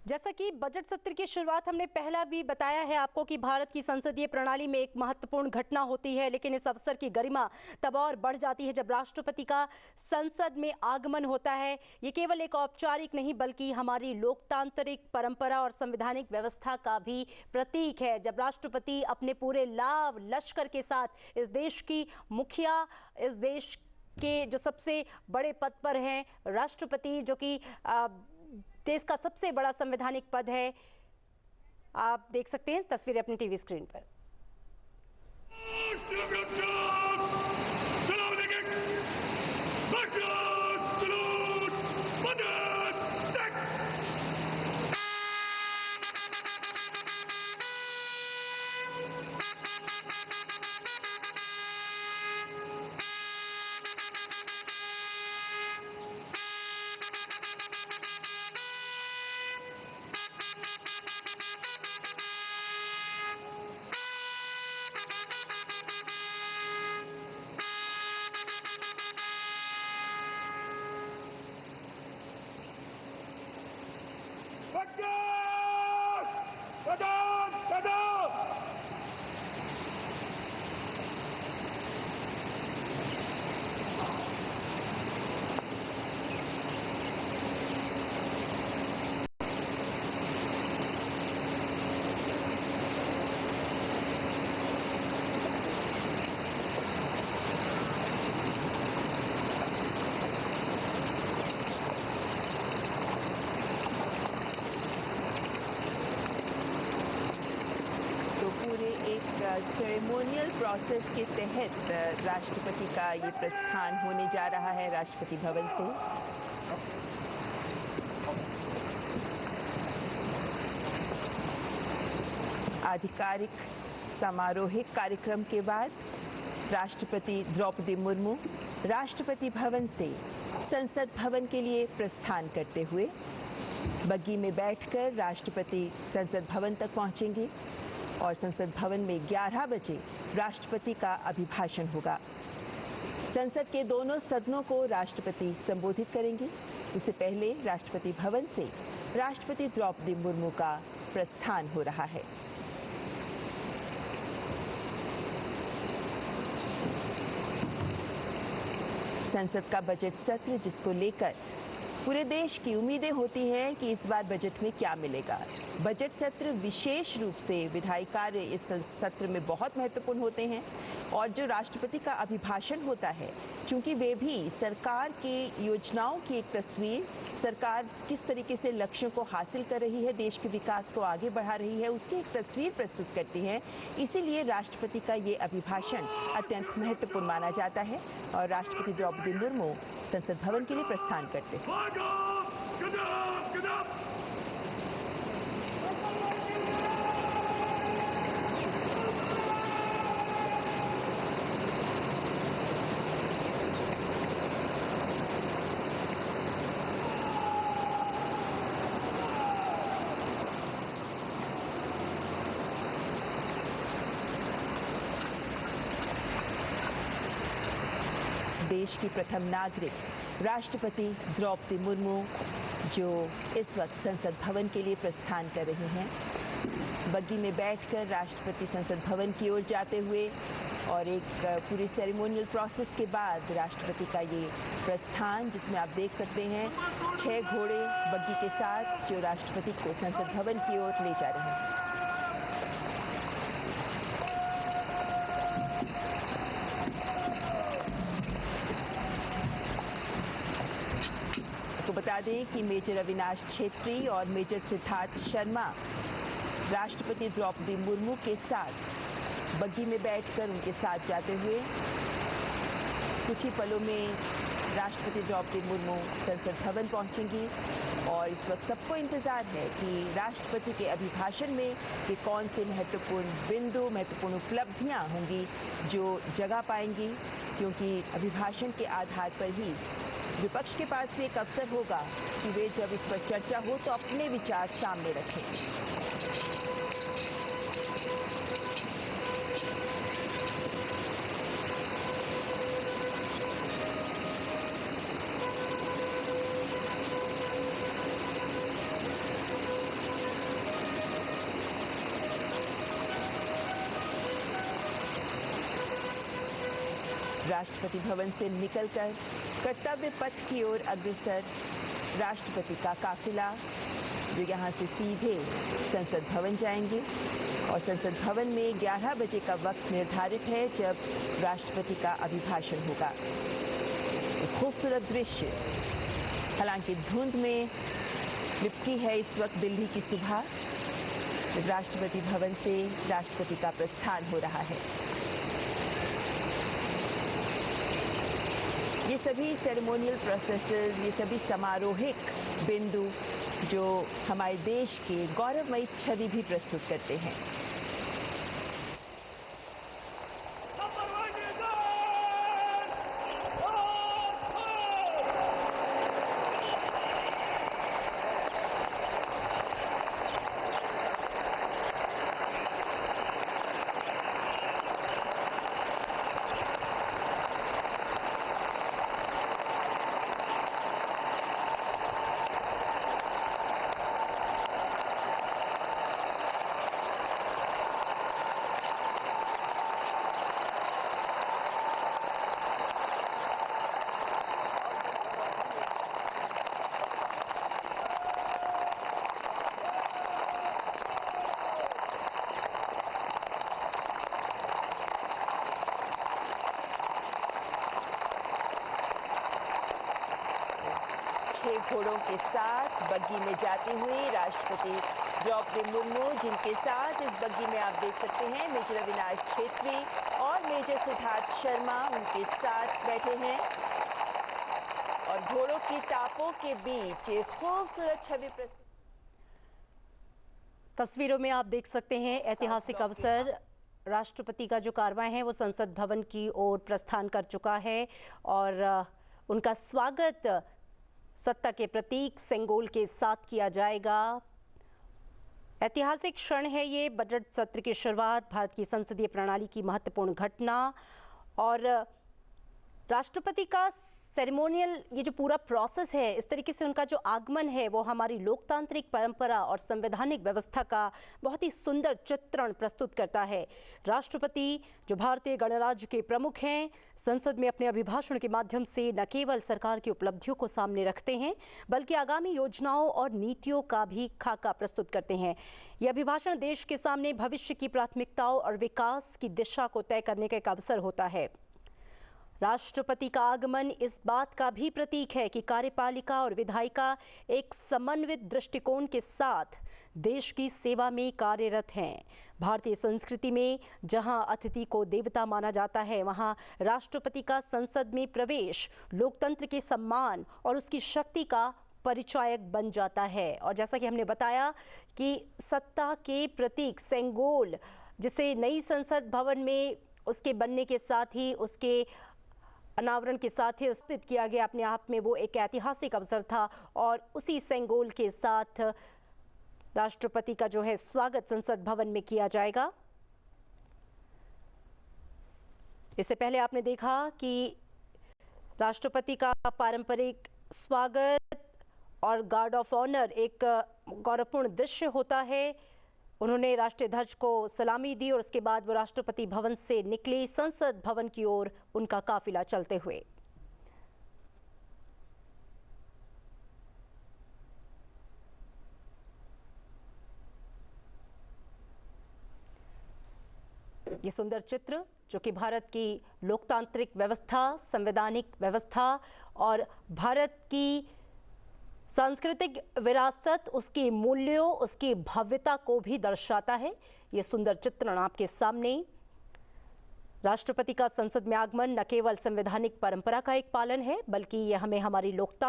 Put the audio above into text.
जैसा कि बजट सत्र की शुरुआत हमने पहला भी बताया है आपको कि भारत की संसदीय प्रणाली में एक महत्वपूर्ण घटना होती है, लेकिन इस अवसर की गरिमा तब और बढ़ जाती है जब राष्ट्रपति का संसद में आगमन होता है। ये केवल एक औपचारिक नहीं बल्कि हमारी लोकतांत्रिक परंपरा और संवैधानिक व्यवस्था का भी प्रतीक है। जब राष्ट्रपति अपने पूरे लाव लश्कर के साथ इस देश की मुखिया, इस देश के जो सबसे बड़े पद पर हैं, राष्ट्रपति जो कि देश का सबसे बड़ा संवैधानिक पद है, आप देख सकते हैं तस्वीरें अपनी टीवी स्क्रीन पर। पूरे एक सेरेमोनियल प्रोसेस के तहत राष्ट्रपति का ये प्रस्थान होने जा रहा है राष्ट्रपति भवन से। आधिकारिक समारोहिक कार्यक्रम के बाद राष्ट्रपति द्रौपदी मुर्मू राष्ट्रपति भवन से संसद भवन के लिए प्रस्थान करते हुए बग्गी में बैठकर राष्ट्रपति संसद भवन तक पहुंचेंगे और संसद भवन में 11 बजे राष्ट्रपति का अभिभाषण होगा। संसद के दोनों सदनों को राष्ट्रपति संबोधित करेंगे। इससे पहले राष्ट्रपति भवन से राष्ट्रपति द्रौपदी मुर्मू का प्रस्थान हो रहा है। संसद का बजट सत्र, जिसको लेकर पूरे देश की उम्मीदें होती हैं कि इस बार बजट में क्या मिलेगा। बजट सत्र विशेष रूप से विधायी कार्य इस सत्र में बहुत महत्वपूर्ण होते हैं और जो राष्ट्रपति का अभिभाषण होता है, क्योंकि वे भी सरकार की योजनाओं की एक तस्वीर, सरकार किस तरीके से लक्ष्यों को हासिल कर रही है, देश के विकास को आगे बढ़ा रही है, उसकी एक तस्वीर प्रस्तुत करती हैं। इसीलिए राष्ट्रपति का ये अभिभाषण अत्यंत महत्वपूर्ण माना जाता है और राष्ट्रपति द्रौपदी मुर्मू संसद भवन के लिए प्रस्थान करते हैं। देश की प्रथम नागरिक राष्ट्रपति द्रौपदी मुर्मू जो इस वक्त संसद भवन के लिए प्रस्थान कर रही हैं, बग्गी में बैठकर राष्ट्रपति संसद भवन की ओर जाते हुए और एक पूरी सेरेमोनियल प्रोसेस के बाद राष्ट्रपति का ये प्रस्थान, जिसमें आप देख सकते हैं 6 घोड़े बग्गी के साथ जो राष्ट्रपति को संसद भवन की ओर ले जा रहे हैं। आपको बता दें कि मेजर अविनाश छेत्री और मेजर सिद्धार्थ शर्मा राष्ट्रपति द्रौपदी मुर्मू के साथ बग्गी में बैठकर उनके साथ जाते हुए कुछ ही पलों में राष्ट्रपति द्रौपदी मुर्मू संसद भवन पहुंचेंगी और इस वक्त सबको इंतज़ार है कि राष्ट्रपति के अभिभाषण में ये कौन से महत्वपूर्ण बिंदु, महत्वपूर्ण उपलब्धियां होंगी जो जगह पाएंगी, क्योंकि अभिभाषण के आधार पर ही विपक्ष के पास भी एक अवसर होगा कि वे जब इस पर चर्चा हो तो अपने विचार सामने रखें। राष्ट्रपति भवन से निकलकर कर्तव्य पथ की ओर अग्रसर राष्ट्रपति का काफिला, जो यहाँ से सीधे संसद भवन जाएंगे। और संसद भवन में 11 बजे का वक्त निर्धारित है जब राष्ट्रपति का अभिभाषण होगा। एक खूबसूरत दृश्य, हालांकि धुंध में लिपटी है इस वक्त दिल्ली की सुबह, जब राष्ट्रपति भवन से राष्ट्रपति का प्रस्थान हो रहा है। ये सभी सेरेमोनियल प्रोसेसेस, ये सभी समारोहिक बिंदु जो हमारे देश के गौरवमयी छवि भी प्रस्तुत करते हैं। घोड़ों के साथ बग्गी में जाते हुए राष्ट्रपति द्रौपदी मुर्मू, जिनके साथ इस बग्गी में आप देख सकते हैं मेजर अविनाश छेत्री और मेजर सिद्धार्थ शर्मा उनके साथ बैठे हैं। और घोड़ों की टापों के बीच एक खूबसूरत छवि प्रस्तुत। तस्वीरों में आप देख सकते हैं ऐतिहासिक अवसर, राष्ट्रपति का जो कारवां है वो संसद भवन की ओर प्रस्थान कर चुका है और उनका स्वागत सत्ता के प्रतीक सेंगोल के साथ किया जाएगा। ऐतिहासिक क्षण है ये, बजट सत्र की शुरुआत, भारत की संसदीय प्रणाली की महत्वपूर्ण घटना और राष्ट्रपति का सेरेमोनियल ये जो पूरा प्रोसेस है, इस तरीके से उनका जो आगमन है वो हमारी लोकतांत्रिक परंपरा और संवैधानिक व्यवस्था का बहुत ही सुंदर चित्रण प्रस्तुत करता है। राष्ट्रपति जो भारतीय गणराज्य के प्रमुख हैं, संसद में अपने अभिभाषण के माध्यम से न केवल सरकार की उपलब्धियों को सामने रखते हैं बल्कि आगामी योजनाओं और नीतियों का भी खाका प्रस्तुत करते हैं। यह अभिभाषण देश के सामने भविष्य की प्राथमिकताओं और विकास की दिशा को तय करने का एक अवसर होता है। राष्ट्रपति का आगमन इस बात का भी प्रतीक है कि कार्यपालिका और विधायिका एक समन्वित दृष्टिकोण के साथ देश की सेवा में कार्यरत हैं। भारतीय संस्कृति में जहां अतिथि को देवता माना जाता है, वहां राष्ट्रपति का संसद में प्रवेश लोकतंत्र के सम्मान और उसकी शक्ति का परिचायक बन जाता है। और जैसा कि हमने बताया कि सत्ता के प्रतीक सेंगोल, जिसे नई संसद भवन में उसके बनने के साथ ही उसके अनावरण के साथ ही स्थापित किया गया, अपने आप में वो एक ऐतिहासिक अवसर था और उसी सेंगोल के साथ राष्ट्रपति का जो है स्वागत संसद भवन में किया जाएगा। इससे पहले आपने देखा कि राष्ट्रपति का पारंपरिक स्वागत और गार्ड ऑफ ऑनर एक गौरवपूर्ण दृश्य होता है। उन्होंने राष्ट्रीय ध्वज को सलामी दी और उसके बाद वो राष्ट्रपति भवन से निकले संसद भवन की ओर, उनका काफिला चलते हुए। ये सुंदर चित्र जो कि भारत की लोकतांत्रिक व्यवस्था, संवैधानिक व्यवस्था और भारत की सांस्कृतिक विरासत, उसके मूल्यों, उसकी भव्यता को भी दर्शाता है। ये सुंदर चित्रण आपके सामने। राष्ट्रपति का संसद में आगमन न केवल संवैधानिक परंपरा का एक पालन है बल्कि यह हमें हमारी लोकतांत्रिक